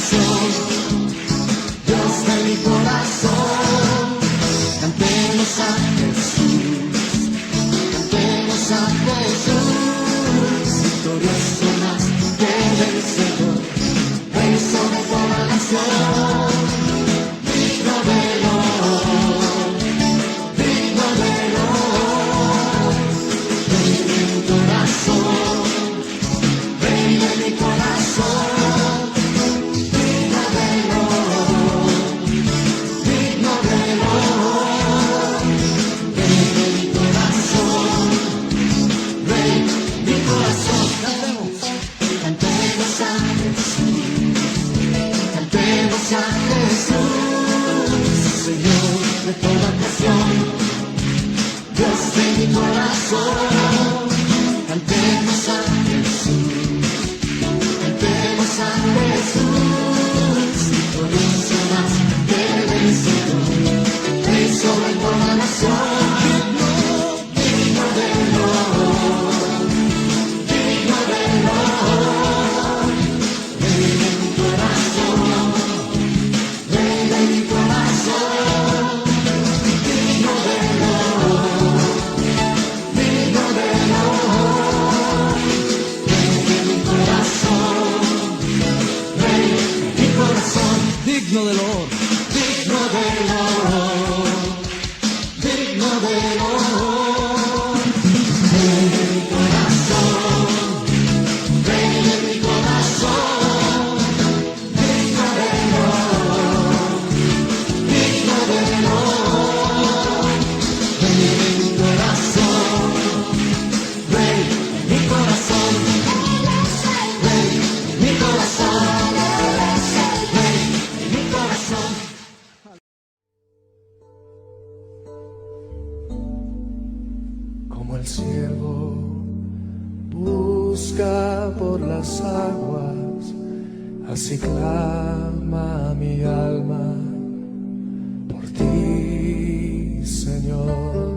corazón, Dios de mi corazón. Cantemos a Jesús, cantemos a Jesús, victorioso más que vencedor, Rey sobre toda nación, digno de honor, digno de honor. Rey de mi corazón, Rey de mi corazón, digno de honor, digno de honor. Rey de mi corazón, Rey de mi corazón. Cantemos a Jesús, cantemos a Jesús, Señor de toda creación, Dios de mi corazón. Cantemos a Jesús, cantemos a Jesús, victorioso más que vencedor, Rey sobre toda nación, digno de honor, digno de honor. Rey de mi corazón, Rey de mi corazón, digno de honor, digno de honor. Rey de mi corazón, Rey de mi corazón, digno del honor, digno del honor, digno del honor. Rey de mi corazón, Rey de mi corazón, digno del honor, digno del honor. Rey de mi corazón, Rey de mi corazón, Rey de mi corazón, Rey de mi corazón. Como el siervo busca por las aguas, así clama mi alma por ti, Señor.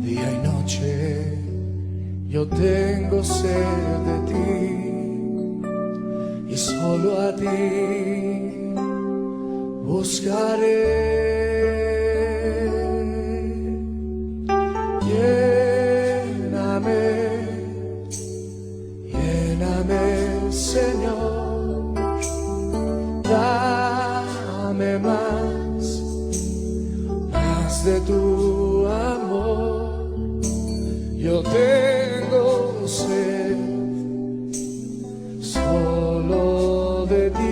Día y noche yo tengo sed de ti, y solo a ti buscaré. Lléname, lléname, Señor, dame más, más de tu amor. Yo tengo sed solo de ti.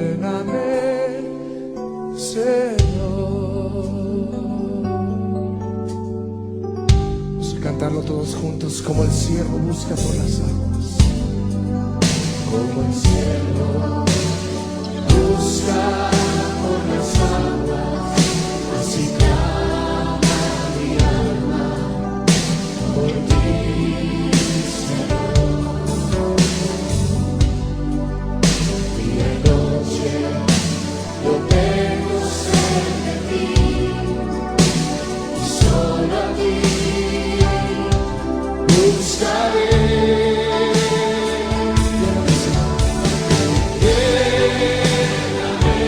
Lléname, Señor. Vamos a cantarlo todos juntos. Como el siervo busca por las aguas, como el siervo busca por las aguas, así clama mi alma por ti, Señor. Día y noche yo tengo sed de ti, y solo a ti buscaré. Lléname,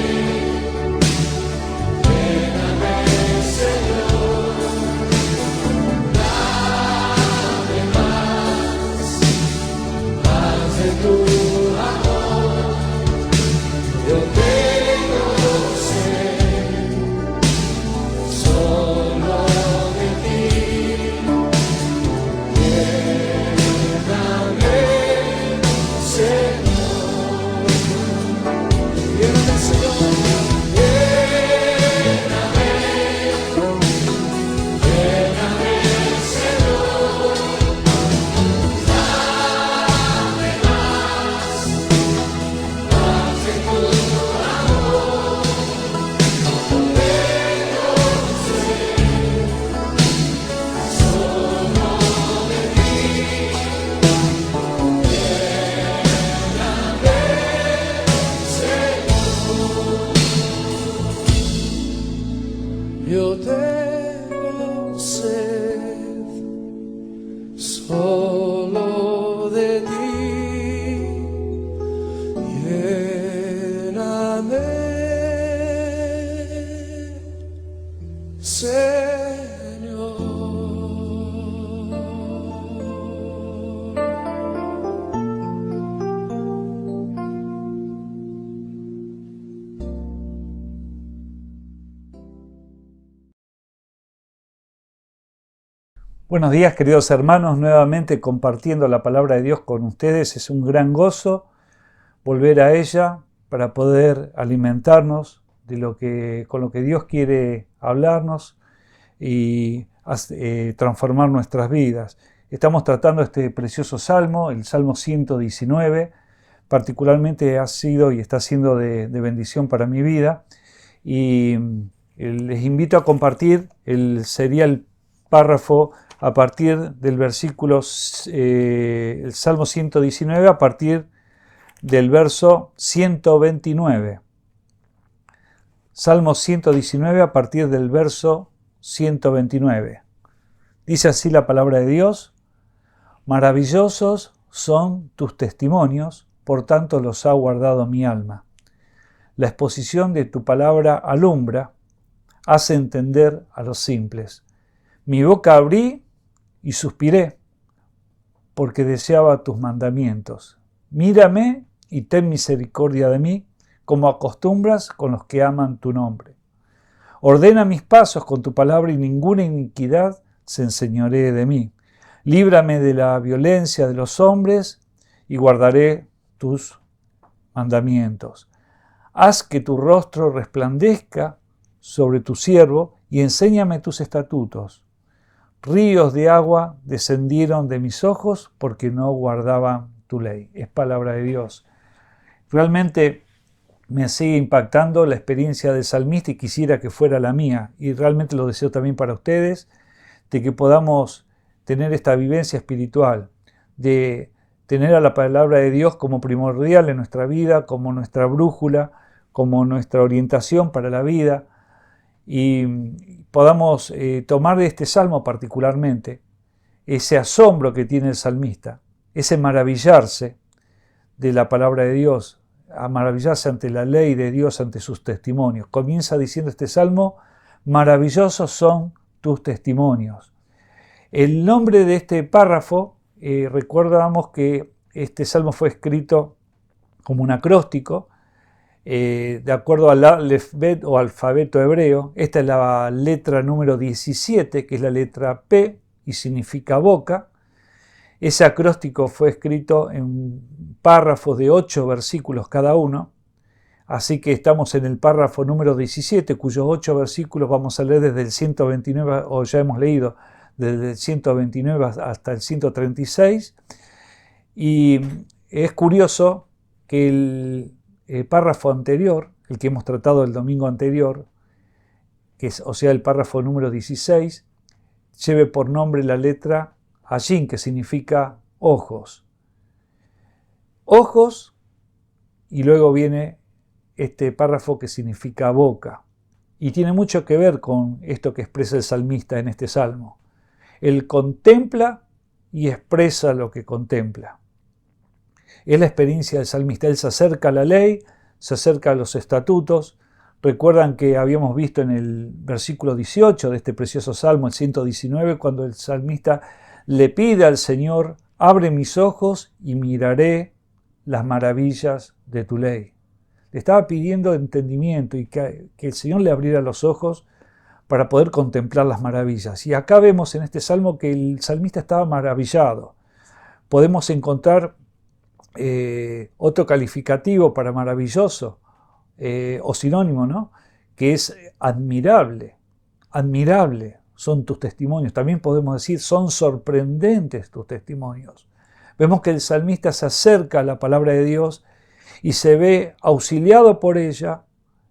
Buenos días, queridos hermanos, nuevamente compartiendo la palabra de Dios con ustedes. Es un gran gozo volver a ella para poder alimentarnos con lo que Dios quiere hablarnos y transformar nuestras vidas. Estamos tratando este precioso salmo, el Salmo 119, particularmente ha sido y está siendo de bendición para mi vida, y les invito a compartir sería el párrafo a partir del versículo, el Salmo 119, a partir del verso 129. Salmo 119 a partir del verso 129. Dice así la palabra de Dios: maravillosos son tus testimonios, por tanto los ha guardado mi alma. La exposición de tu palabra alumbra, hace entender a los simples. Mi boca abrí y suspiré, porque deseaba tus mandamientos. Mírame y ten misericordia de mí, como acostumbras con los que aman tu nombre. Ordena mis pasos con tu palabra y ninguna iniquidad se enseñoree de mí. Líbrame de la violencia de los hombres y guardaré tus mandamientos. Haz que tu rostro resplandezca sobre tu siervo y enséñame tus estatutos. Ríos de agua descendieron de mis ojos porque no guardaban tu ley. Es palabra de Dios. Realmente me sigue impactando la experiencia del salmista y quisiera que fuera la mía. Y realmente lo deseo también para ustedes, de que podamos tener esta vivencia espiritual, de tener a la palabra de Dios como primordial en nuestra vida, como nuestra brújula, como nuestra orientación para la vida, y podamos tomar de este salmo particularmente ese asombro que tiene el salmista, ese maravillarse de la palabra de Dios, a maravillarse ante la ley de Dios, ante sus testimonios. Comienza diciendo este salmo: maravillosos son tus testimonios. El nombre de este párrafo, recordamos que este salmo fue escrito como un acróstico, de acuerdo al alefbet o alfabeto hebreo. Esta es la letra número 17, que es la letra P y significa boca. Ese acróstico fue escrito en párrafos de 8 versículos cada uno, así que estamos en el párrafo número 17, cuyos 8 versículos vamos a leer desde el 129, o ya hemos leído desde el 129 hasta el 136, y es curioso que el párrafo anterior, el que hemos tratado el domingo anterior, o sea el párrafo número 16, lleve por nombre la letra Ayin, que significa ojos. Ojos, y luego viene este párrafo que significa boca. Y tiene mucho que ver con esto que expresa el salmista en este salmo. Él contempla y expresa lo que contempla. Es la experiencia del salmista. Él se acerca a la ley, se acerca a los estatutos. Recuerdan que habíamos visto en el versículo 18 de este precioso salmo, el 119, cuando el salmista le pide al Señor: abre mis ojos y miraré las maravillas de tu ley. Le estaba pidiendo entendimiento y que el Señor le abriera los ojos para poder contemplar las maravillas. Y acá vemos en este salmo que el salmista estaba maravillado. Podemos encontrar otro calificativo para maravilloso, o sinónimo, ¿no?, que es admirable. Admirable son tus testimonios. También podemos decir: son sorprendentes tus testimonios. Vemos que el salmista se acerca a la palabra de Dios y se ve auxiliado por ella,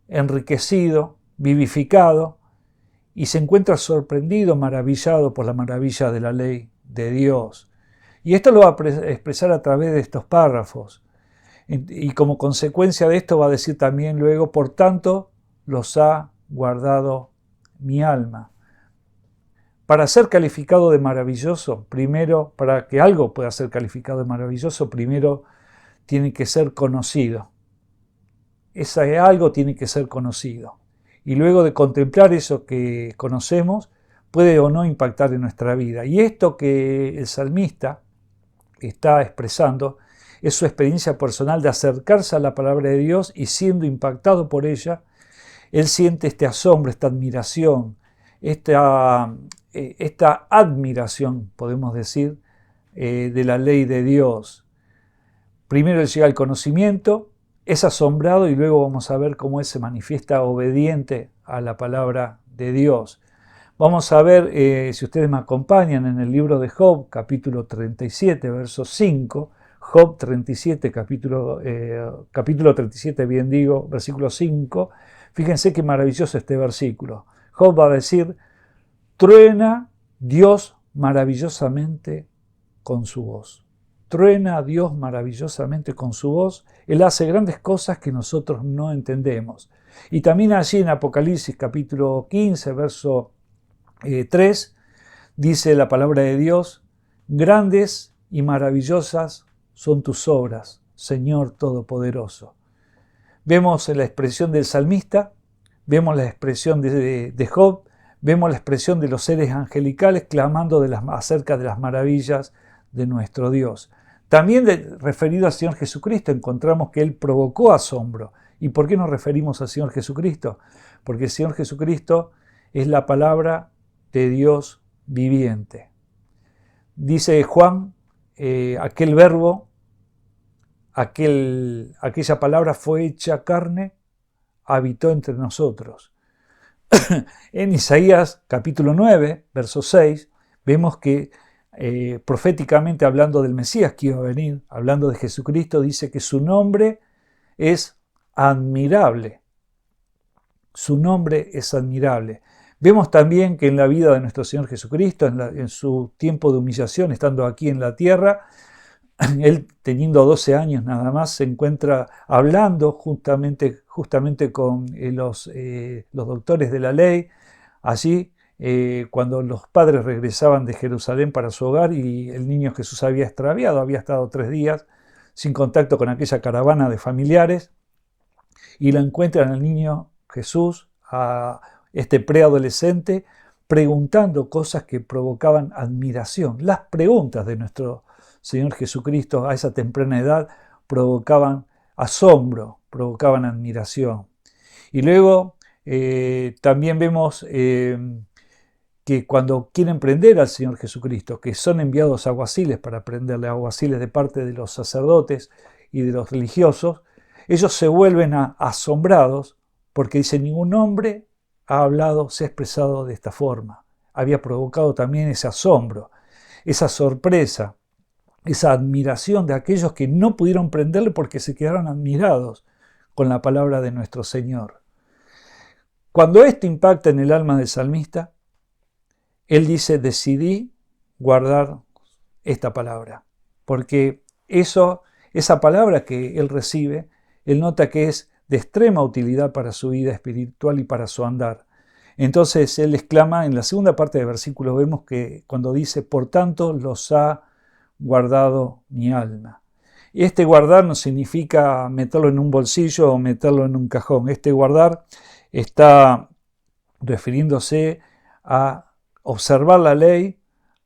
enriquecido, vivificado, y se encuentra sorprendido, maravillado por la maravilla de la ley de Dios. Y esto lo va a expresar a través de estos párrafos. Y como consecuencia de esto va a decir también luego: por tanto, los ha guardado mi alma. Para ser calificado de maravilloso, primero, para que algo pueda ser calificado de maravilloso, primero tiene que ser conocido. Ese algo tiene que ser conocido. Y luego de contemplar eso que conocemos, puede o no impactar en nuestra vida. Y esto que el salmista está expresando es su experiencia personal de acercarse a la palabra de Dios, y siendo impactado por ella, él siente este asombro, esta admiración, esta admiración, podemos decir, de la ley de Dios. Primero llega el conocimiento, es asombrado y luego vamos a ver cómo él se manifiesta obediente a la palabra de Dios. Vamos a ver, si ustedes me acompañan, en el libro de Job, capítulo 37, verso 5, Job 37, capítulo 37, bien digo, versículo 5, fíjense qué maravilloso este versículo. Job va a decir: truena Dios maravillosamente con su voz. Truena a Dios maravillosamente con su voz. Él hace grandes cosas que nosotros no entendemos. Y también allí en Apocalipsis capítulo 15, verso 3, dice la palabra de Dios: grandes y maravillosas son tus obras, Señor Todopoderoso. Vemos la expresión del salmista, vemos la expresión de Job, vemos la expresión de los seres angelicales clamando acerca de las maravillas de nuestro Dios. También referido al Señor Jesucristo encontramos que Él provocó asombro. ¿Y por qué nos referimos al Señor Jesucristo? Porque el Señor Jesucristo es la palabra de Dios viviente. Dice Juan, aquel verbo, aquella palabra fue hecha carne, habitó entre nosotros. En Isaías capítulo 9, verso 6, vemos que proféticamente hablando del Mesías que iba a venir, hablando de Jesucristo, dice que su nombre es admirable. Su nombre es admirable. Vemos también que en la vida de nuestro Señor Jesucristo, en su tiempo de humillación, estando aquí en la tierra, él teniendo 12 años nada más, se encuentra hablando justamente con los doctores de la ley, allí cuando los padres regresaban de Jerusalén para su hogar y el niño Jesús había extraviado, había estado 3 días sin contacto con aquella caravana de familiares, y lo encuentran al niño Jesús, a este preadolescente, preguntando cosas que provocaban admiración. Las preguntas de nuestro Señor Jesucristo a esa temprana edad provocaban asombro, provocaban admiración. Y luego también vemos que cuando quieren prender al Señor Jesucristo, que son enviados alguaciles para prenderle, alguaciles de parte de los sacerdotes y de los religiosos, ellos se vuelven asombrados porque dicen: ningún hombre ha hablado, se ha expresado de esta forma. Había provocado también ese asombro, esa sorpresa, esa admiración de aquellos que no pudieron prenderle porque se quedaron admirados con la palabra de nuestro Señor. Cuando esto impacta en el alma del salmista, él dice: decidí guardar esta palabra, porque esa palabra que él recibe, él nota que es de extrema utilidad para su vida espiritual y para su andar. Entonces él exclama en la segunda parte del versículo, vemos que cuando dice: por tanto los ha guardado mi alma. Y este guardar no significa meterlo en un bolsillo o meterlo en un cajón. Este guardar está refiriéndose a observar la ley,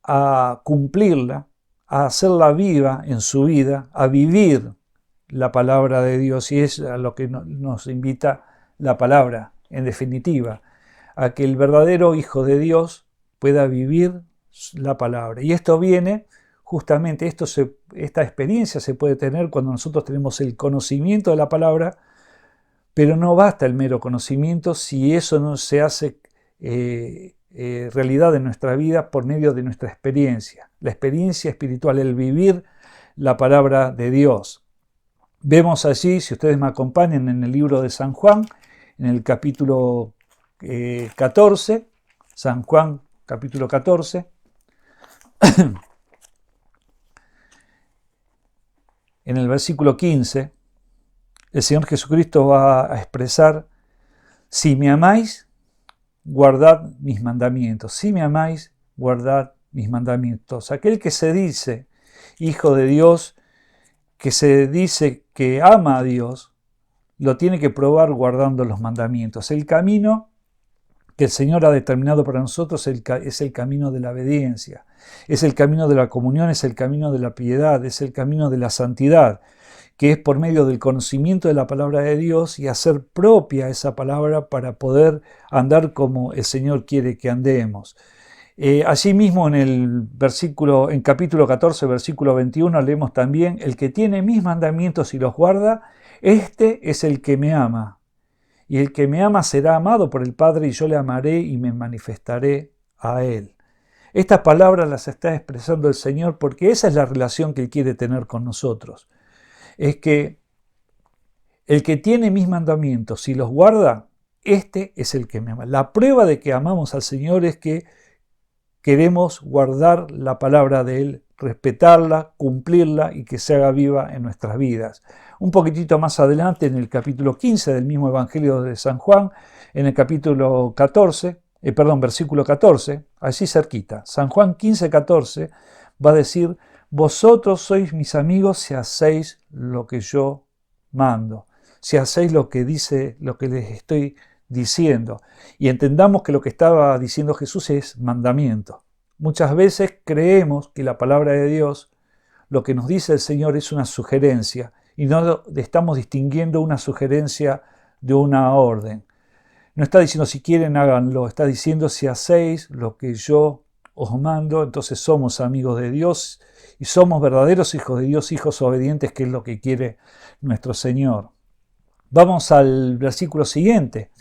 a cumplirla, a hacerla viva en su vida, a vivir la palabra de Dios. Y es a lo que nos invita la palabra, en definitiva, a que el verdadero Hijo de Dios pueda vivir la palabra. Y esto viene justamente, esta experiencia se puede tener cuando nosotros tenemos el conocimiento de la palabra, pero no basta el mero conocimiento si eso no se hace realidad en nuestra vida por medio de nuestra experiencia, la experiencia espiritual, el vivir la palabra de Dios. Vemos allí, si ustedes me acompañan, en el libro de San Juan, en el capítulo 14, San Juan capítulo 14, en el versículo 15, el Señor Jesucristo va a expresar: si me amáis, guardad mis mandamientos. Si me amáis, guardad mis mandamientos. Aquel que se dice hijo de Dios, que se dice que ama a Dios, lo tiene que probar guardando los mandamientos. El camino que el Señor ha determinado para nosotros es el camino de la obediencia, es el camino de la comunión, es el camino de la piedad, es el camino de la santidad. que es por medio del conocimiento de la palabra de Dios y hacer propia esa palabra para poder andar como el Señor quiere que andemos. Allí mismo en capítulo 14, versículo 21, leemos también: el que tiene mis mandamientos y los guarda, este es el que me ama. Y el que me ama será amado por el Padre, y yo le amaré y me manifestaré a él. Estas palabras las está expresando el Señor porque esa es la relación que Él quiere tener con nosotros. Es que el que tiene mis mandamientos y los guarda, este es el que me ama. La prueba de que amamos al Señor es que queremos guardar la palabra de Él, respetarla, cumplirla y que se haga viva en nuestras vidas. Un poquitito más adelante, en el capítulo 15 del mismo Evangelio de San Juan, en el capítulo 14, versículo 14, allí cerquita, San Juan 15, 14, va a decir: vosotros sois mis amigos si hacéis lo que yo mando, si hacéis lo que les estoy diciendo. Y entendamos que lo que estaba diciendo Jesús es mandamiento. Muchas veces creemos que la palabra de Dios, lo que nos dice el Señor, es una sugerencia, y no estamos distinguiendo una sugerencia de una orden. No está diciendo si quieren háganlo, está diciendo si hacéis lo que yo os mando, entonces somos amigos de Dios y somos verdaderos hijos de Dios, hijos obedientes, que es lo que quiere nuestro Señor. Vamos al versículo siguiente.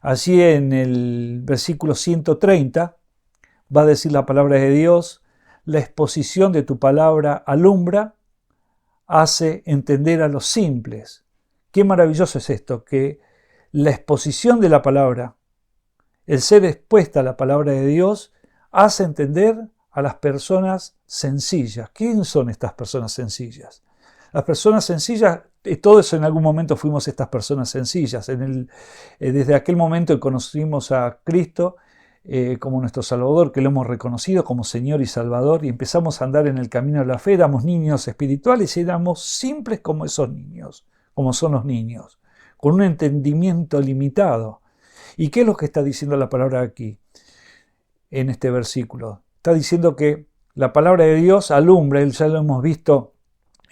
Allí en el versículo 130 va a decir la palabra de Dios: la exposición de tu palabra alumbra, hace entender a los simples. Qué maravilloso es esto, que la exposición de la palabra, el ser expuesta a la palabra de Dios, hace entender a las personas sencillas. ¿Quién son estas personas sencillas? Las personas sencillas, todos en algún momento fuimos estas personas sencillas. Desde aquel momento que conocimos a Cristo como nuestro Salvador, que lo hemos reconocido como Señor y Salvador, y empezamos a andar en el camino de la fe, éramos niños espirituales y éramos simples como esos niños, como son los niños, con un entendimiento limitado. ¿Y qué es lo que está diciendo la palabra aquí, en este versículo? Está diciendo que la palabra de Dios alumbra, ya lo hemos visto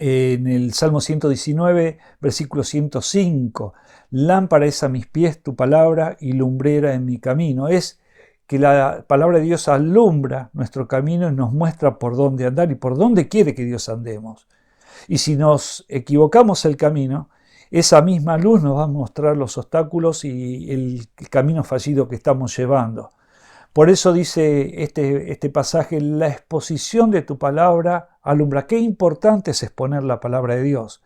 en el Salmo 119, versículo 105. Lámpara es a mis pies tu palabra y lumbrera en mi camino. Es que la palabra de Dios alumbra nuestro camino y nos muestra por dónde andar y por dónde quiere que Dios andemos. Y si nos equivocamos el camino, esa misma luz nos va a mostrar los obstáculos y el camino fallido que estamos llevando. Por eso dice este pasaje: la exposición de tu palabra alumbra. Qué importante es exponer la palabra de Dios,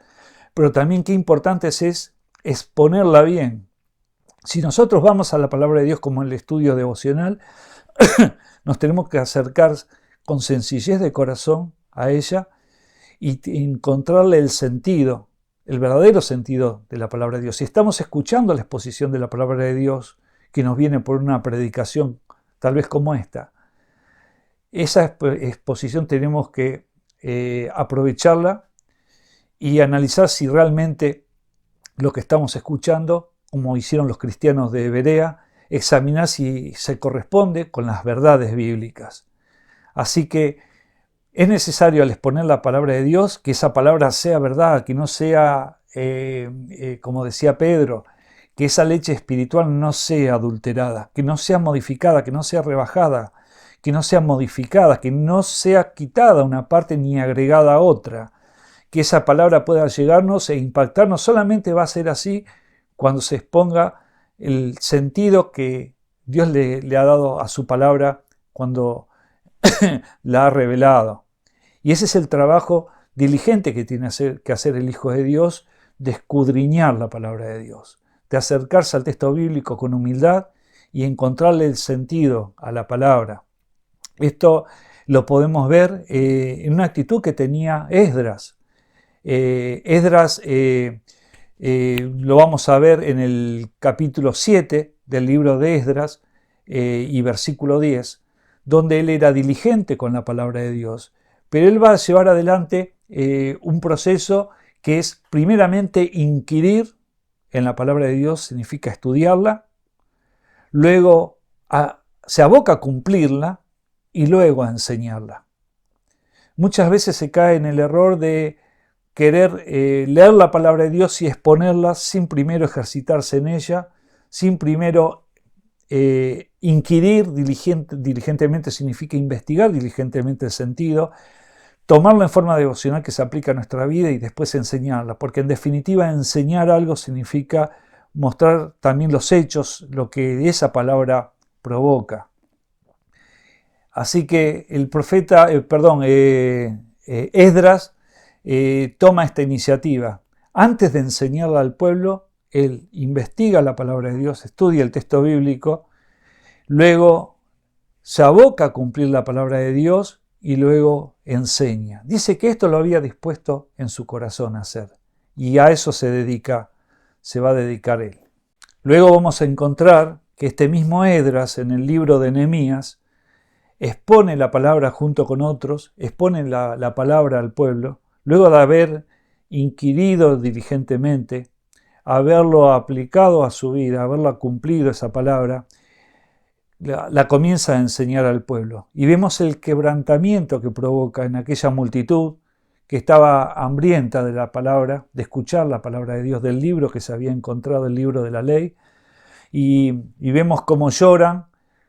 pero también qué importante es exponerla bien. Si nosotros vamos a la palabra de Dios como en el estudio devocional, nos tenemos que acercar con sencillez de corazón a ella y encontrarle el sentido, el verdadero sentido de la palabra de Dios. Si estamos escuchando la exposición de la palabra de Dios que nos viene por una predicación tal vez como esta, esa exposición tenemos que aprovecharla y analizar si realmente lo que estamos escuchando, como hicieron los cristianos de Berea, examinar si se corresponde con las verdades bíblicas. Así que es necesario, al exponer la palabra de Dios, que esa palabra sea verdad, que no sea, como decía Pedro, que esa leche espiritual no sea adulterada, que no sea modificada, que no sea rebajada, que no sea modificada, que no sea quitada una parte ni agregada a otra. Que esa palabra pueda llegarnos e impactarnos. Solamente va a ser así cuando se exponga el sentido que Dios le ha dado a su palabra cuando la ha revelado. Y ese es el trabajo diligente que tiene que hacer el Hijo de Dios, de escudriñar la palabra de Dios, de acercarse al texto bíblico con humildad y encontrarle el sentido a la palabra. Esto lo podemos ver en una actitud que tenía Esdras. Esdras lo vamos a ver en el capítulo 7 del libro de Esdras y versículo 10, donde él era diligente con la palabra de Dios. Pero él va a llevar adelante un proceso que es primeramente inquirir en la palabra de Dios, significa estudiarla, luego se aboca a cumplirla y luego a enseñarla. Muchas veces se cae en el error de querer leer la palabra de Dios y exponerla sin primero ejercitarse en ella, sin primero inquirir diligentemente, significa investigar diligentemente el sentido, tomarlo en forma devocional que se aplica a nuestra vida y después enseñarla, porque en definitiva enseñar algo significa mostrar también los hechos, lo que esa palabra provoca. Así que el profeta, Esdras toma esta iniciativa. Antes de enseñarla al pueblo, él investiga la palabra de Dios, estudia el texto bíblico, luego se aboca a cumplir la palabra de Dios y luego enseña. Dice que esto lo había dispuesto en su corazón a hacer y a eso se va a dedicar él. Luego vamos a encontrar que este mismo Esdras en el libro de Nehemías expone la palabra junto con otros, expone la palabra al pueblo, luego de haber inquirido diligentemente, haberlo aplicado a su vida, haberla cumplido esa palabra, la comienza a enseñar al pueblo. Y vemos el quebrantamiento que provoca en aquella multitud que estaba hambrienta de la palabra, de escuchar la palabra de Dios, del libro que se había encontrado, el libro de la ley, y vemos cómo lloran,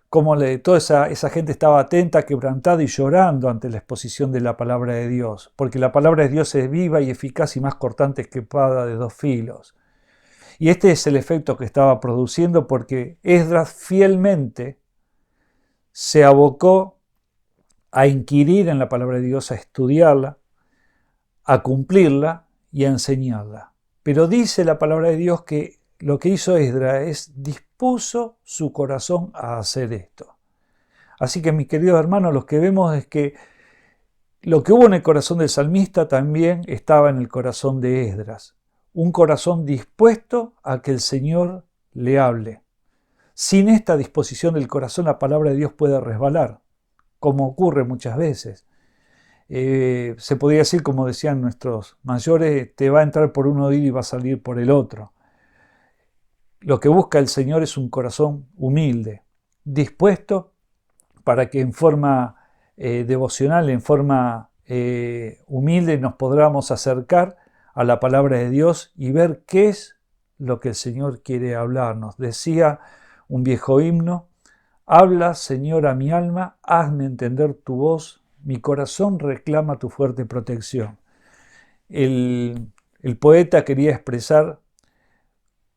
cómo toda esa gente estaba atenta, quebrantada y llorando ante la exposición de la palabra de Dios, porque la palabra de Dios es viva y eficaz y más cortante que espada de dos filos. Y este es el efecto que estaba produciendo porque Esdras fielmente se abocó a inquirir en la palabra de Dios, a estudiarla, a cumplirla y a enseñarla. Pero dice la palabra de Dios que lo que hizo Esdras es dispuso su corazón a hacer esto. Así que, mis queridos hermanos, lo que vemos es que lo que hubo en el corazón del salmista también estaba en el corazón de Esdras. Un corazón dispuesto a que el Señor le hable. Sin esta disposición del corazón, la palabra de Dios puede resbalar, como ocurre muchas veces. Se podría decir, como decían nuestros mayores, te va a entrar por un oído y va a salir por el otro. Lo que busca el Señor es un corazón humilde, dispuesto para que en forma devocional, en forma humilde nos podamos acercar a la palabra de Dios y ver qué es lo que el Señor quiere hablarnos. Decía un viejo himno: habla, Señor, a mi alma, hazme entender tu voz, mi corazón reclama tu fuerte protección. El poeta quería expresar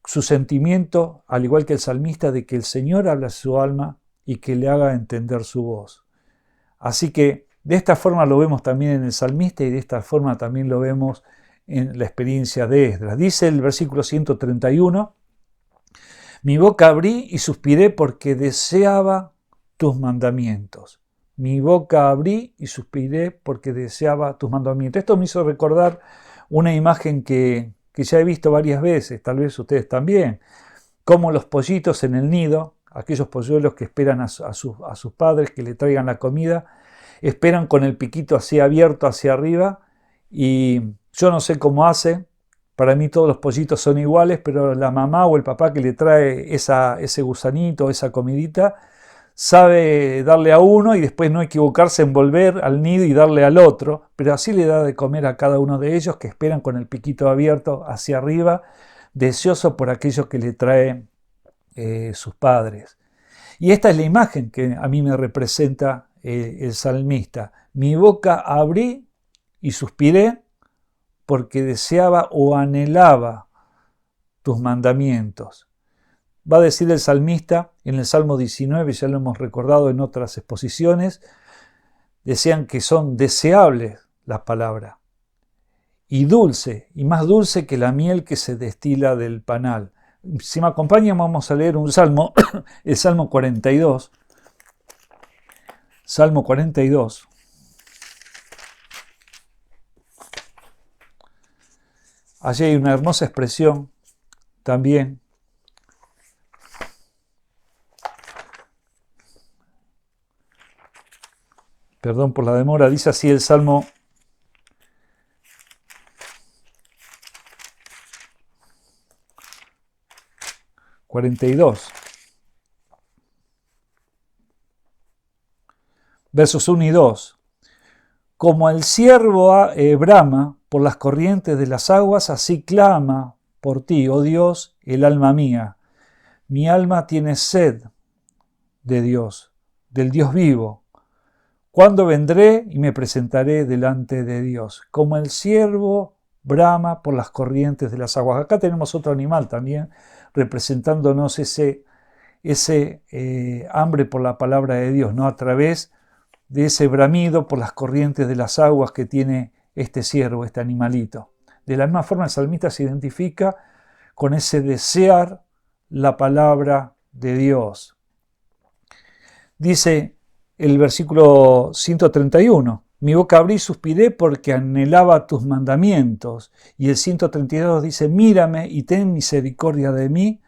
su sentimiento, al igual que el salmista, de que el Señor habla a su alma y que le haga entender su voz. Así que de esta forma lo vemos también en el salmista y de esta forma también lo vemos en la experiencia de Esdras. Dice el versículo 131, mi boca abrí y suspiré porque deseaba tus mandamientos. Mi boca abrí y suspiré porque deseaba tus mandamientos. Esto me hizo recordar una imagen que ya he visto varias veces, tal vez ustedes también, como los pollitos en el nido, aquellos polluelos que esperan a sus padres que le traigan la comida, esperan con el piquito así abierto hacia arriba y yo no sé cómo hace, para mí todos los pollitos son iguales, pero la mamá o el papá que le trae ese gusanito, esa comidita, sabe darle a uno y después no equivocarse en volver al nido y darle al otro, pero así le da de comer a cada uno de ellos que esperan con el piquito abierto hacia arriba, deseoso por aquello que le traen sus padres. Y esta es la imagen que a mí me representa el salmista. Mi boca abrí y suspiré porque deseaba o anhelaba tus mandamientos. Va a decir el salmista en el Salmo 19, ya lo hemos recordado en otras exposiciones, decían que son deseables las palabras, y dulce, y más dulce que la miel que se destila del panal. Si me acompañan vamos a leer un salmo, el Salmo 42. Salmo 42. Allí hay una hermosa expresión también. Perdón por la demora, dice así el Salmo 42, versos 1 y 2. Como el ciervo brama por las corrientes de las aguas, así clama por ti, oh Dios, el alma mía. Mi alma tiene sed de Dios, del Dios vivo. ¿Cuándo vendré y me presentaré delante de Dios? Como el ciervo brama por las corrientes de las aguas. Acá tenemos otro animal también, representándonos ese hambre por la palabra de Dios, ¿no? A través de ese bramido por las corrientes de las aguas que tiene este ciervo, este animalito. De la misma forma, el salmista se identifica con ese desear la palabra de Dios. Dice el versículo 131, mi boca abrí y suspiré porque anhelaba tus mandamientos. Y el 132 dice, mírame y ten misericordia de mí,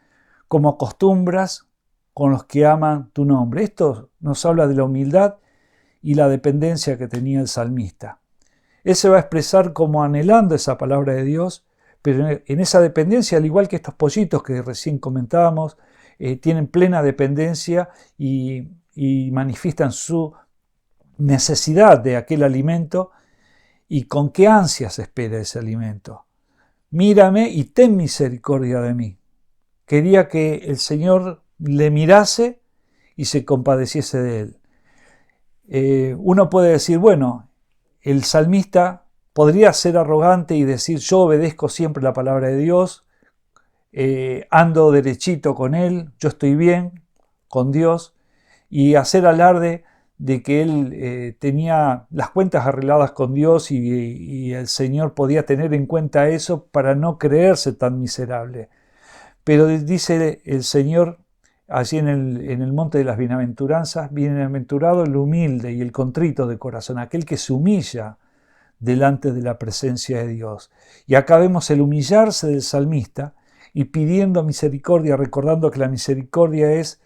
como acostumbras con los que aman tu nombre. Esto nos habla de la humildad y la dependencia que tenía el salmista. Él se va a expresar como anhelando esa palabra de Dios, pero en esa dependencia, al igual que estos pollitos que recién comentábamos, tienen plena dependencia y manifiestan su necesidad de aquel alimento y con qué ansias espera ese alimento. Mírame y ten misericordia de mí. Quería que el Señor le mirase y se compadeciese de él. Uno puede decir, bueno, el salmista podría ser arrogante y decir, yo obedezco siempre la palabra de Dios, ando derechito con él, yo estoy bien con Dios, y hacer alarde de que él tenía las cuentas arregladas con Dios y el Señor podía tener en cuenta eso para no creerse tan miserable. Pero dice el Señor allí en el monte de las bienaventuranzas, bienaventurado el humilde y el contrito de corazón, aquel que se humilla delante de la presencia de Dios. Y acá vemos el humillarse del salmista y pidiendo misericordia, recordando que la misericordia es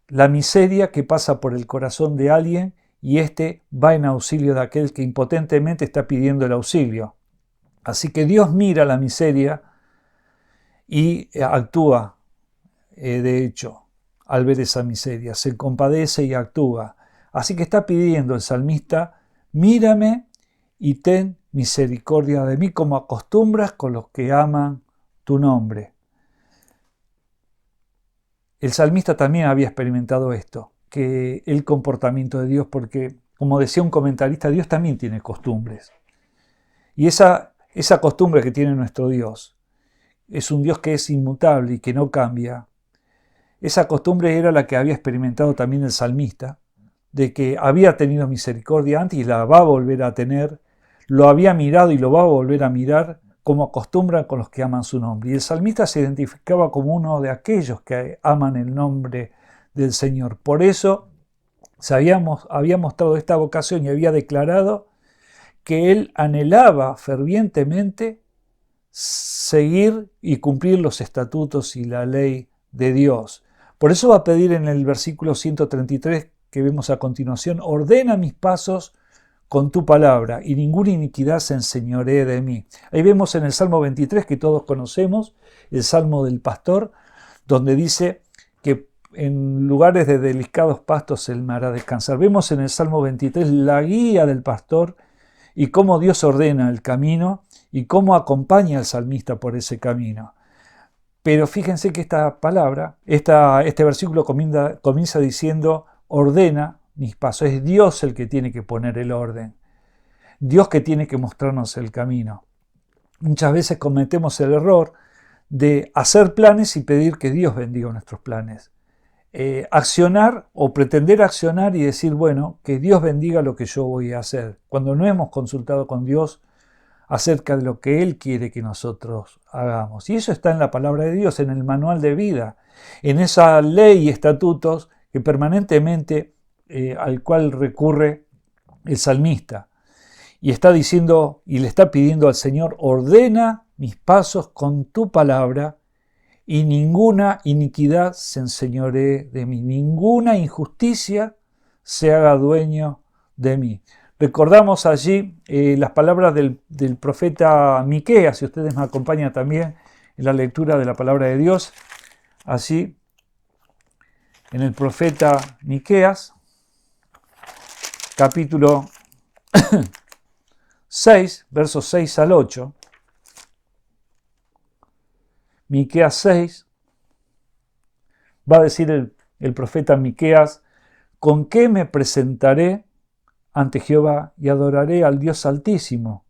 la miseria que pasa por el corazón de alguien y éste va en auxilio de aquel que impotentemente está pidiendo el auxilio. Así que Dios mira la miseria y actúa, de hecho, al ver esa miseria, se compadece y actúa. Así que está pidiendo el salmista, mírame y ten misericordia de mí como acostumbras con los que aman tu nombre. El salmista también había experimentado esto, que el comportamiento de Dios, porque, como decía un comentarista, Dios también tiene costumbres. Y esa costumbre que tiene nuestro Dios es un Dios que es inmutable y que no cambia. Esa costumbre era la que había experimentado también el salmista, de que había tenido misericordia antes y la va a volver a tener, lo había mirado y lo va a volver a mirar, como acostumbran con los que aman su nombre. Y el salmista se identificaba como uno de aquellos que aman el nombre del Señor. Por eso había mostrado esta vocación y había declarado que él anhelaba fervientemente seguir y cumplir los estatutos y la ley de Dios. Por eso va a pedir en el versículo 133 que vemos a continuación, ordena mis pasos con tu palabra y ninguna iniquidad se enseñoree de mí. Ahí vemos en el Salmo 23 que todos conocemos, el Salmo del pastor, donde dice que en lugares de delicados pastos él me hará descansar. Vemos en el Salmo 23 la guía del pastor y cómo Dios ordena el camino y cómo acompaña al salmista por ese camino. Pero fíjense que esta palabra, este versículo comienza diciendo, ordena mis pasos. Es Dios el que tiene que poner el orden. Dios que tiene que mostrarnos el camino. Muchas veces cometemos el error de hacer planes y pedir que Dios bendiga nuestros planes. Accionar o pretender accionar y decir, bueno, que Dios bendiga lo que yo voy a hacer, cuando no hemos consultado con Dios acerca de lo que Él quiere que nosotros hagamos. Y eso está en la palabra de Dios, en el manual de vida, en esa ley y estatutos que permanentemente al cual recurre el salmista. Y está diciendo y le está pidiendo al Señor, ordena mis pasos con tu palabra y ninguna iniquidad se enseñoree de mí, ninguna injusticia se haga dueño de mí. Recordamos allí las palabras del profeta Miqueas, si ustedes me acompañan también en la lectura de la palabra de Dios, allí en el profeta Miqueas, capítulo 6, versos 6 al 8. Miqueas 6, va a decir el profeta Miqueas: ¿con qué me presentaré ante Jehová y adoraré al Dios Altísimo?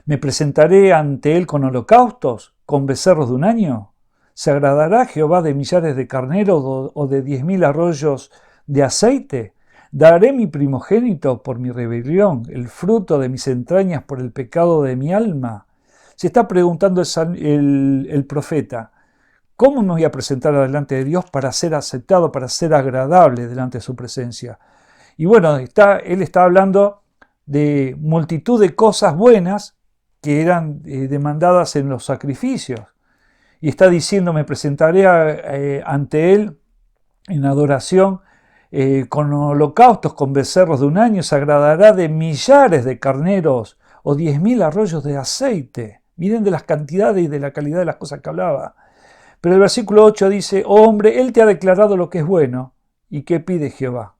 ¿Me presentaré ante él con holocaustos, con becerros de un año? ¿Se agradará Jehová de millares de carneros o de 10.000 arroyos de aceite? ¿Daré mi primogénito por mi rebelión, el fruto de mis entrañas por el pecado de mi alma? Se está preguntando el profeta: ¿cómo me voy a presentar delante de Dios para ser aceptado, para ser agradable delante de su presencia? Y bueno, él está hablando de multitud de cosas buenas que eran demandadas en los sacrificios. Y está diciendo: me presentaré ante él en adoración con holocaustos, con becerros de un año, se agradará de millares de carneros o 10.000 arroyos de aceite. Miren de las cantidades y de la calidad de las cosas que hablaba. Pero el versículo 8 dice: oh hombre, él te ha declarado lo que es bueno. ¿Y qué pide Jehová?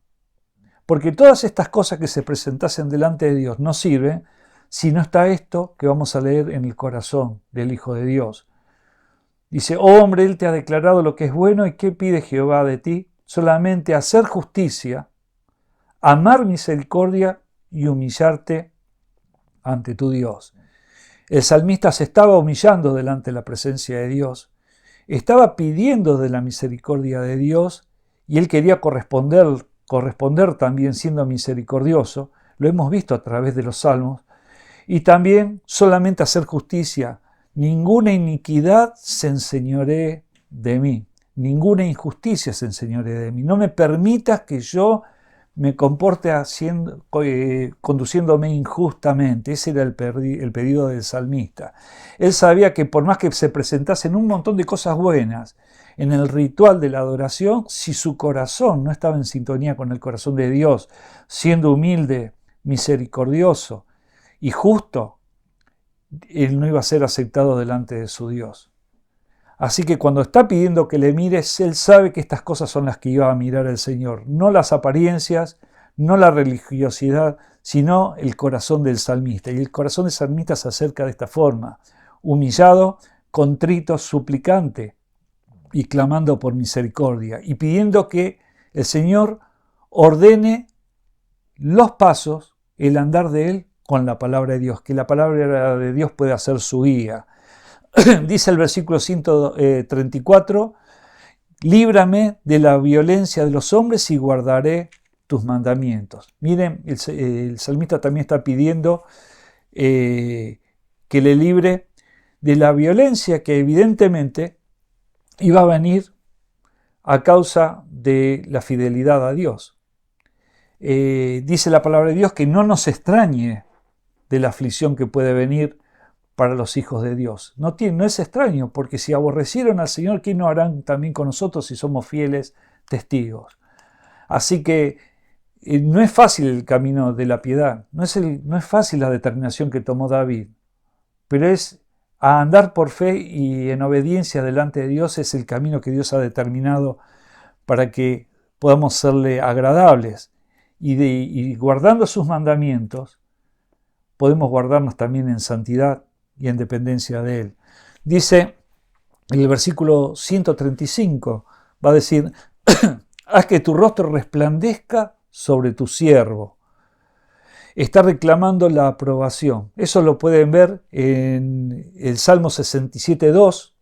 Porque todas estas cosas que se presentasen delante de Dios no sirven si no está esto que vamos a leer en el corazón del Hijo de Dios. Dice: oh hombre, él te ha declarado lo que es bueno. ¿Y qué pide Jehová de ti? Solamente hacer justicia, amar misericordia y humillarte ante tu Dios. El salmista se estaba humillando delante de la presencia de Dios, estaba pidiendo de la misericordia de Dios y él quería corresponder también siendo misericordioso. Lo hemos visto a través de los salmos. Y también solamente hacer justicia. Ninguna iniquidad se enseñoree de mí. Ninguna injusticia se enseñoree de mí. No me permitas que yo me comporte conduciéndome injustamente. Ese era el pedido del salmista. Él sabía que por más que se presentasen un montón de cosas buenas en el ritual de la adoración, si su corazón no estaba en sintonía con el corazón de Dios, siendo humilde, misericordioso y justo, él no iba a ser aceptado delante de su Dios. Así que cuando está pidiendo que le mires, él sabe que estas cosas son las que iba a mirar el Señor. No las apariencias, no la religiosidad, sino el corazón del salmista. Y el corazón del salmista se acerca de esta forma: humillado, contrito, suplicante y clamando por misericordia. Y pidiendo que el Señor ordene los pasos, el andar de él con la palabra de Dios. Que la palabra de Dios pueda ser su guía. Dice el versículo 134, líbrame de la violencia de los hombres y guardaré tus mandamientos. Miren, el salmista también está pidiendo que le libre de la violencia que evidentemente iba a venir a causa de la fidelidad a Dios. Dice la palabra de Dios que no nos extrañe de la aflicción que puede venir para los hijos de Dios. No es extraño, porque si aborrecieron al Señor, ¿qué no harán también con nosotros si somos fieles testigos? Así que no es fácil el camino de la piedad, no es fácil la determinación que tomó David, pero es a andar por fe y en obediencia delante de Dios. Es el camino que Dios ha determinado para que podamos serle agradables y guardando sus mandamientos podemos guardarnos también en santidad y en dependencia de él. Dice en el versículo 135, va a decir: haz que tu rostro resplandezca sobre tu siervo. Está reclamando la aprobación. Eso lo pueden ver en el Salmo 67.2,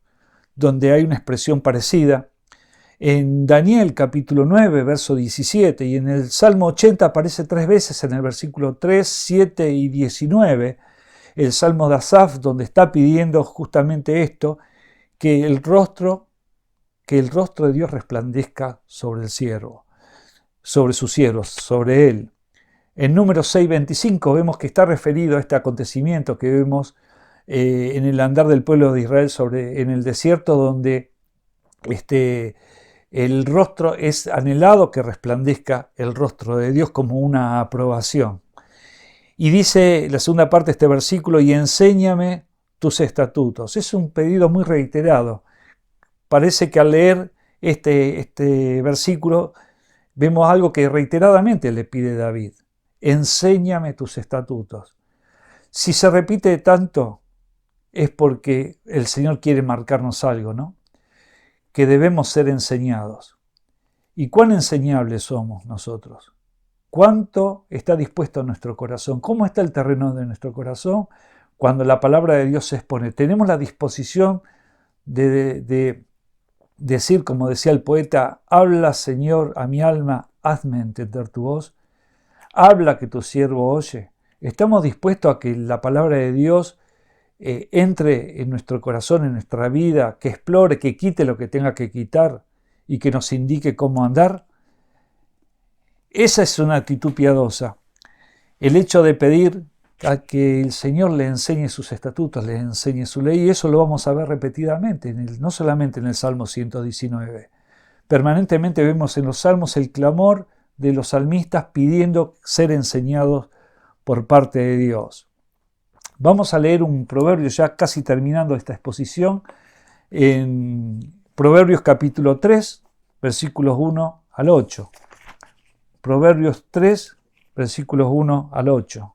donde hay una expresión parecida. En Daniel capítulo 9, verso 17, y en el Salmo 80 aparece 3 veces en el versículo 3, 7 y 19, el Salmo de Asaf, donde está pidiendo justamente esto, que el rostro de Dios resplandezca sobre el siervo, sobre sus siervos, sobre él. En Números 6.25 vemos que está referido a este acontecimiento que vemos en el andar del pueblo de Israel en el desierto, donde el rostro es anhelado que resplandezca el rostro de Dios como una aprobación. Y dice la segunda parte de este versículo: y enséñame tus estatutos. Es un pedido muy reiterado. Parece que al leer este versículo vemos algo que reiteradamente le pide David. enséñame tus estatutos. Si se repite tanto, es porque el Señor quiere marcarnos algo, ¿no? Que debemos ser enseñados. ¿Y cuán enseñables somos nosotros? ¿Cuánto está dispuesto nuestro corazón? ¿Cómo está el terreno de nuestro corazón cuando la palabra de Dios se expone? ¿Tenemos la disposición de decir, como decía el poeta, habla, Señor, a mi alma, hazme entender tu voz? Habla, que tu siervo oye. ¿Estamos dispuestos a que la palabra de Dios entre en nuestro corazón, en nuestra vida, que explore, que quite lo que tenga que quitar y que nos indique cómo andar? Esa es una actitud piadosa. El hecho de pedir a que el Señor le enseñe sus estatutos, le enseñe su ley, y eso lo vamos a ver repetidamente, no solamente en el Salmo 119. Permanentemente vemos en los salmos el clamor de los salmistas pidiendo ser enseñados por parte de Dios. Vamos a leer un proverbio ya casi terminando esta exposición, en Proverbios capítulo 3, versículos 1 al 8. Proverbios 3, versículos 1 al 8.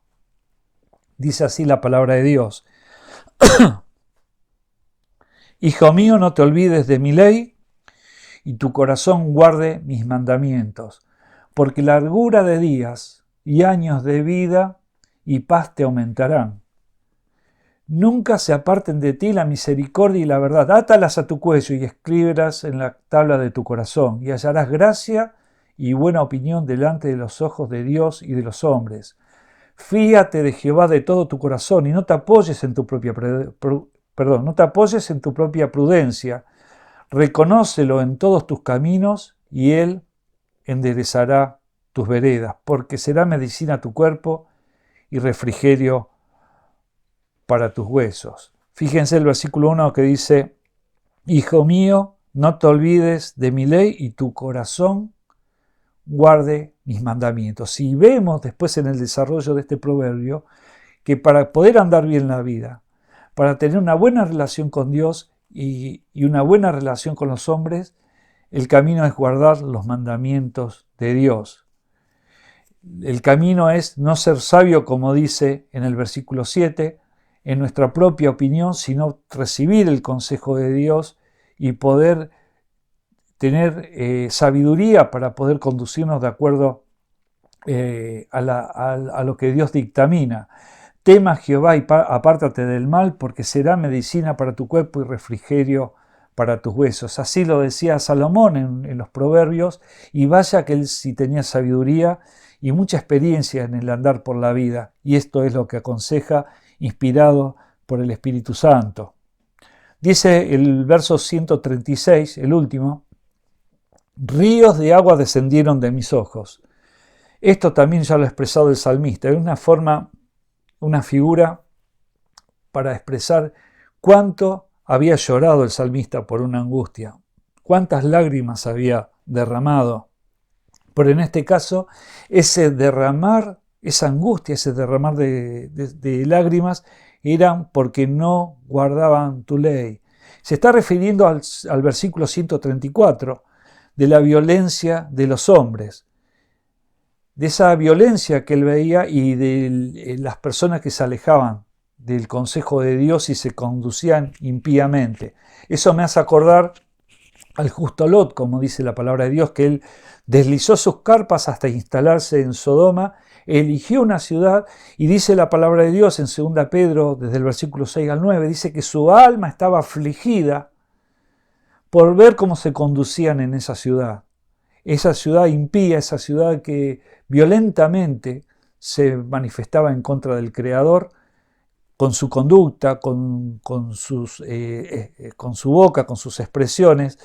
Dice así la palabra de Dios. Hijo mío, no te olvides de mi ley, y tu corazón guarde mis mandamientos, porque largura de días y años de vida y paz te aumentarán. Nunca se aparten de ti la misericordia y la verdad. Átalas a tu cuello y escríbelas en la tabla de tu corazón, y hallarás gracia y buena opinión delante de los ojos de Dios y de los hombres. Fíate de Jehová de todo tu corazón y no te apoyes en tu propia prudencia. Reconócelo en todos tus caminos y Él enderezará tus veredas, porque será medicina a tu cuerpo y refrigerio para tus huesos. Fíjense el versículo 1 que dice, Hijo mío, no te olvides de mi ley y tu corazón guarde mis mandamientos. Y vemos después en el desarrollo de este proverbio que para poder andar bien la vida, para tener una buena relación con Dios y una buena relación con los hombres, el camino es guardar los mandamientos de Dios. El camino es no ser sabio, como dice en el versículo 7, en nuestra propia opinión, sino recibir el consejo de Dios y poder tener sabiduría para poder conducirnos de acuerdo a lo que Dios dictamina. Tema a Jehová y apártate del mal, porque será medicina para tu cuerpo y refrigerio para tus huesos. Así lo decía Salomón en los Proverbios, y vaya que él sí tenía sabiduría y mucha experiencia en el andar por la vida, y esto es lo que aconseja, inspirado por el Espíritu Santo. Dice el verso 136, el último, ríos de agua descendieron de mis ojos. Esto también ya lo ha expresado el salmista. Es una figura para expresar cuánto había llorado el salmista por una angustia, cuántas lágrimas había derramado. Pero en este caso, ese derramar, esa angustia, ese derramar de lágrimas, eran porque no guardaban tu ley. Se está refiriendo al versículo 134, de la violencia de los hombres, de esa violencia que él veía y de las personas que se alejaban del consejo de Dios y se conducían impíamente. Eso me hace acordar al justo Lot, como dice la palabra de Dios, que él deslizó sus carpas hasta instalarse en Sodoma, eligió una ciudad y dice la palabra de Dios en 2 Pedro, desde el versículo 6 al 9, dice que su alma estaba afligida por ver cómo se conducían en esa ciudad impía, esa ciudad que violentamente se manifestaba en contra del Creador, con su conducta, con su boca, con sus expresiones,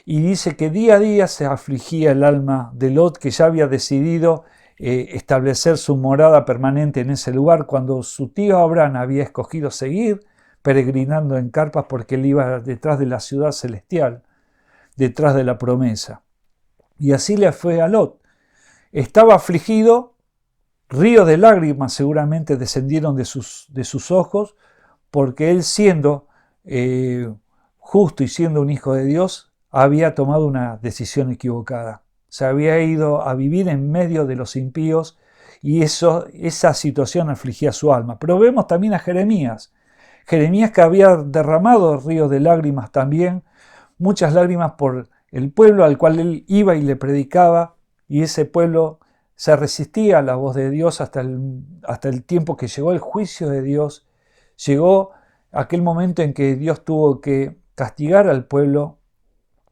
y dice que día a día se afligía el alma de Lot, que ya había decidido establecer su morada permanente en ese lugar, cuando su tío Abraham había escogido seguir peregrinando en carpas porque él iba detrás de la ciudad celestial, detrás de la promesa. Y así le fue a Lot. Estaba afligido, ríos de lágrimas seguramente descendieron de sus ojos, porque él, siendo justo y siendo un hijo de Dios, había tomado una decisión equivocada. Se había ido a vivir en medio de los impíos y esa situación afligía su alma. Pero vemos también a Jeremías. Jeremías que había derramado ríos de lágrimas también, muchas lágrimas por el pueblo al cual él iba y le predicaba, y ese pueblo se resistía a la voz de Dios hasta el tiempo que llegó el juicio de Dios. Llegó aquel momento en que Dios tuvo que castigar al pueblo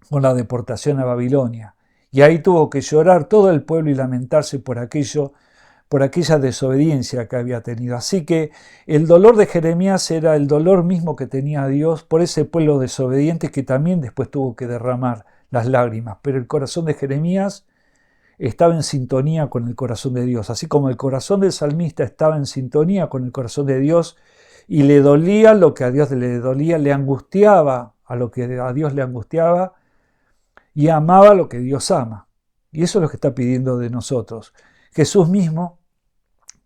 con la deportación a Babilonia. Y ahí tuvo que llorar todo el pueblo y lamentarse por aquella desobediencia que había tenido. Así que el dolor de Jeremías era el dolor mismo que tenía Dios por ese pueblo desobediente que también después tuvo que derramar las lágrimas. Pero el corazón de Jeremías estaba en sintonía con el corazón de Dios, así como el corazón del salmista estaba en sintonía con el corazón de Dios y le dolía lo que a Dios le dolía, le angustiaba a lo que a Dios le angustiaba y amaba lo que Dios ama. Y eso es lo que está pidiendo de nosotros. Jesús mismo,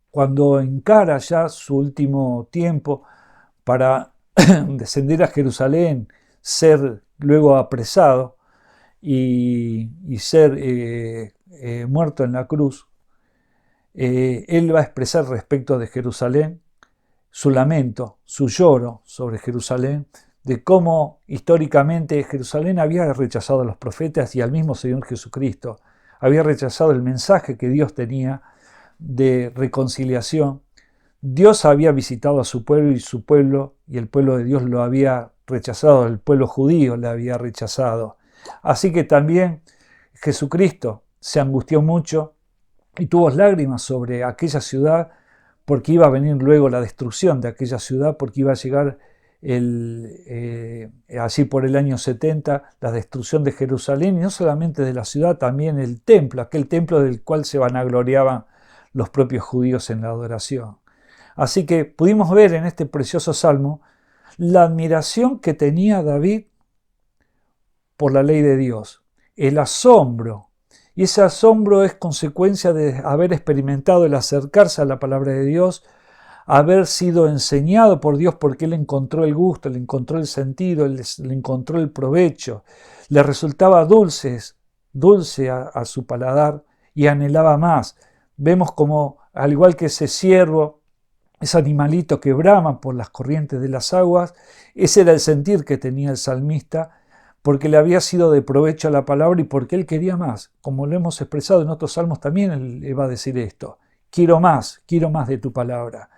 cuando encara ya su último tiempo para descender a Jerusalén, ser luego apresado y ser muerto en la cruz, él va a expresar respecto de Jerusalén su lamento, su lloro sobre Jerusalén, de cómo históricamente Jerusalén había rechazado a los profetas y al mismo Señor Jesucristo, había rechazado el mensaje que Dios tenía de reconciliación. Dios había visitado a su pueblo y el pueblo de Dios lo había rechazado, el pueblo judío le había rechazado. Así que también Jesucristo se angustió mucho y tuvo lágrimas sobre aquella ciudad porque iba a venir luego la destrucción de aquella ciudad, porque iba a llegar así por el año 70 la destrucción de Jerusalén, y no solamente de la ciudad, también el templo, aquel templo del cual se vanagloriaban los propios judíos en la adoración. Así que pudimos ver en este precioso salmo la admiración que tenía David por la ley de Dios, el asombro. Y ese asombro es consecuencia de haber experimentado el acercarse a la palabra de Dios, haber sido enseñado por Dios porque él encontró el gusto, le encontró el sentido, le encontró el provecho, le resultaba dulce a su paladar y anhelaba más. Vemos como, al igual que ese ciervo, ese animalito que brama por las corrientes de las aguas, ese era el sentir que tenía el salmista, porque le había sido de provecho a la palabra y porque él quería más. Como lo hemos expresado en otros salmos también, él le va a decir esto: quiero más de tu palabra.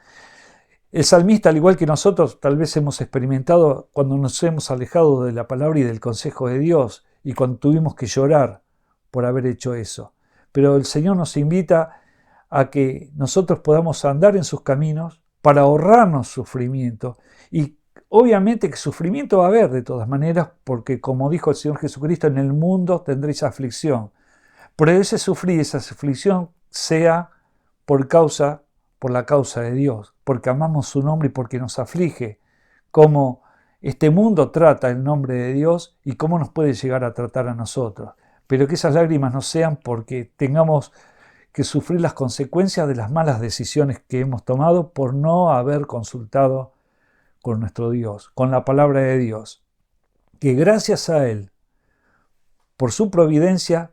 El salmista, al igual que nosotros, tal vez hemos experimentado cuando nos hemos alejado de la palabra y del consejo de Dios y cuando tuvimos que llorar por haber hecho eso. Pero el Señor nos invita a que nosotros podamos andar en sus caminos para ahorrarnos sufrimiento. Y obviamente que sufrimiento va a haber de todas maneras, porque como dijo el Señor Jesucristo, en el mundo tendréis aflicción. Pero ese sufrir, esa aflicción sea por la causa de Dios, porque amamos su nombre y porque nos aflige cómo este mundo trata el nombre de Dios y cómo nos puede llegar a tratar a nosotros. Pero que esas lágrimas no sean porque tengamos que sufrir las consecuencias de las malas decisiones que hemos tomado por no haber consultado con nuestro Dios, con la palabra de Dios, que gracias a Él, por su providencia,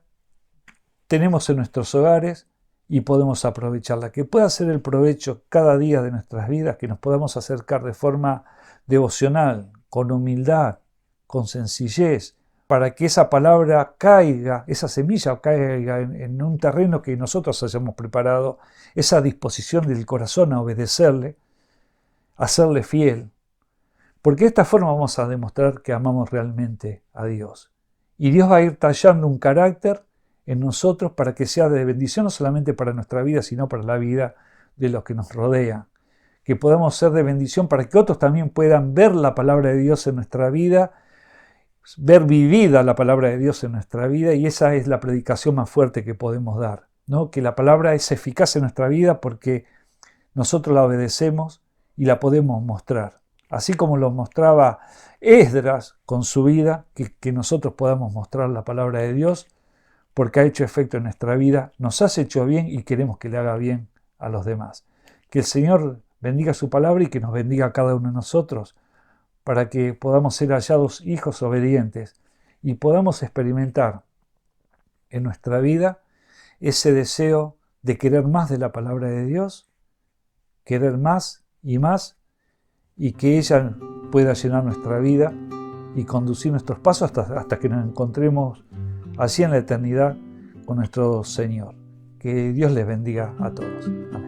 tenemos en nuestros hogares y podemos aprovecharla, que pueda ser el provecho cada día de nuestras vidas, que nos podamos acercar de forma devocional, con humildad, con sencillez, para que esa palabra caiga, esa semilla caiga en un terreno que nosotros hayamos preparado, esa disposición del corazón a obedecerle, a serle fiel, porque de esta forma vamos a demostrar que amamos realmente a Dios. Y Dios va a ir tallando un carácter en nosotros para que sea de bendición no solamente para nuestra vida, sino para la vida de los que nos rodean. Que podamos ser de bendición para que otros también puedan ver la palabra de Dios en nuestra vida, ver vivida la palabra de Dios en nuestra vida, y esa es la predicación más fuerte que podemos dar, ¿no? Que la palabra es eficaz en nuestra vida porque nosotros la obedecemos y la podemos mostrar. Así como lo mostraba Esdras con su vida, que nosotros podamos mostrar la palabra de Dios, porque ha hecho efecto en nuestra vida, nos has hecho bien y queremos que le haga bien a los demás. Que el Señor bendiga su palabra y que nos bendiga a cada uno de nosotros, para que podamos ser hallados hijos obedientes y podamos experimentar en nuestra vida ese deseo de querer más de la palabra de Dios, querer más, y que ella pueda llenar nuestra vida y conducir nuestros pasos hasta que nos encontremos allí en la eternidad con nuestro Señor. Que Dios les bendiga a todos. Amén.